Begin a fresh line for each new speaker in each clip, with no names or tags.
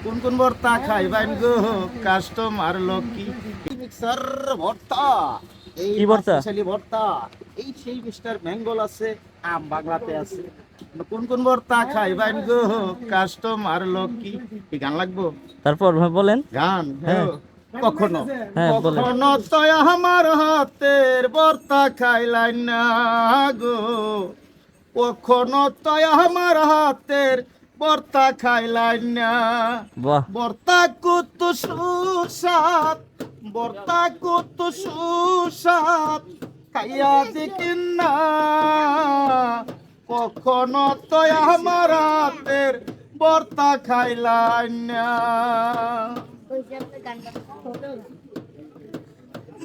কোন কোন ভর্তা খাইবেন গো কাস্টমার লক্ষ্মী মিক্সার ভর্তা এই
কি ভর্তা?
স্পেশালি ভর্তা এই সেই মিস্টার ম্যাঙ্গল আছে আম বাংলাতে আছে কোন কোন ভর্তা খাইবেন গো কাস্টমার লক্ষ্মী কি গান লাগবো
তারপর বলেন।
গান
হ্যাঁ।
কখনো
হ্যাঁ, বলেন।
কখনো তো আমার হাতের ভর্তা খাইলাই না গো কখনো তো আমার হাতের ভর্তা খাইলাই না
বাহ,
ভর্তা কত সুস্বাদ ভর্তা কত সুস্বাদ খাইয়া দেখিন না কখনো তো আমার হাতের ভর্তা খাইলাই না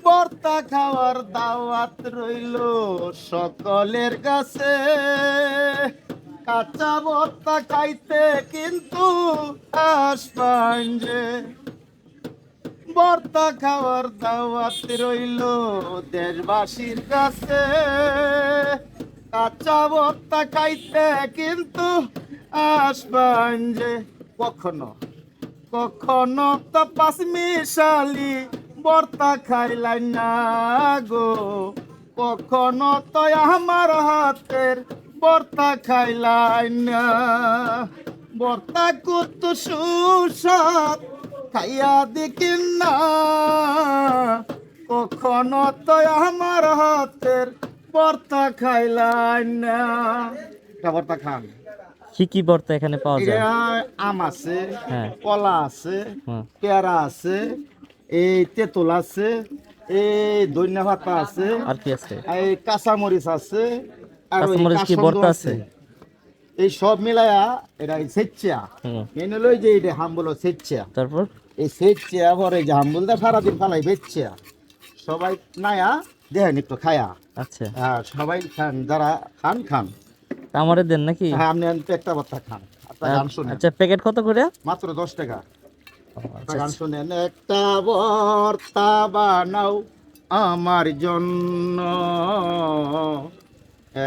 ভর্তা খাওয়ার দাওয়াত রইল সকলের কাছে কাঁচা ভর্তা খাইতে কিন্তু আসবেন যে ভর্তা খাওয়ার দাওয়াত রইল দেশবাসীর কাছে কাঁচা ভর্তা খাইতে কিন্তু আসবেন যে কখনো কখনো তো পাঁচ মিশালি ভর্তা খাইলাই না গো কখনো তো আমার হাতের ভর্তা খাইলাই না ভর্তা কত সুস্বাদ খাইয়া দেখিন না কখনো তো আমার হাতের ভর্তা খাইলাই না ভর্তা খান
কি কি ভর্তা এখানে পাওয়া যায়?
এটা আম আছে
হ্যাঁ।
কলা আছে
হ্যাঁ।
পেয়ারা আছে এই তেঁতুল আছে এই ধনিয়া পাতা আছে
আর কি আছে?
এই কাঁচামরিচ আছে আর ওই
কাঁচামরিচ কি
কাসন্দ
ভর্তা আছে?
এই সব মিলায়া এটা সেচ্চা
হুম।
মেনে লই যে এটা হাম বলো সেচ্চা
তারপর
এই সেচ্চা পরে যে হাম বলতে সারাদিন ফালাই বেচ্চা সবাই নায়া দেখেন একটু খায়া
আচ্ছা,
হ্যাঁ সবাই খান যারা খান খান
তা আমারে দেন নাকি?
হ্যাঁ আপনি একটা ভর্তা খান আপনার গান শুনেন
আচ্ছা, প্যাকেট কত করে?
মাত্র 10 টাকা
আচ্ছা,
গান শুনেন একটা ভর্তা বানাও আমার জন্য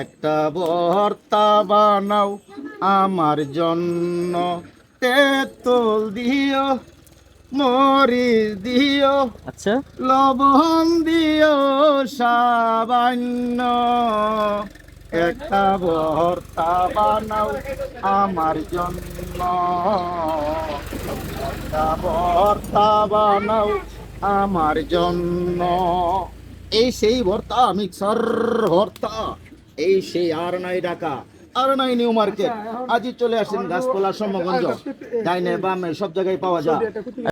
একটা ভর্তা বানাও আমার জন্য তেঁতুল দিও মরিচ দিও
আচ্ছা,
লবণ দিও সাবান্য একটা ভর্তা বানাও আমার জন্য একটা ভর্তা বানাও আমার জন্য এই সেই ভর্তা মিক্সার ভর্তা এই সেই আর নাই ঢাকা আর নাই নিউ মার্কেট আজই চলে আসেন গাছপালা সমগঞ্জ ডাইনে বামে সব জায়গায় পাওয়া যায়।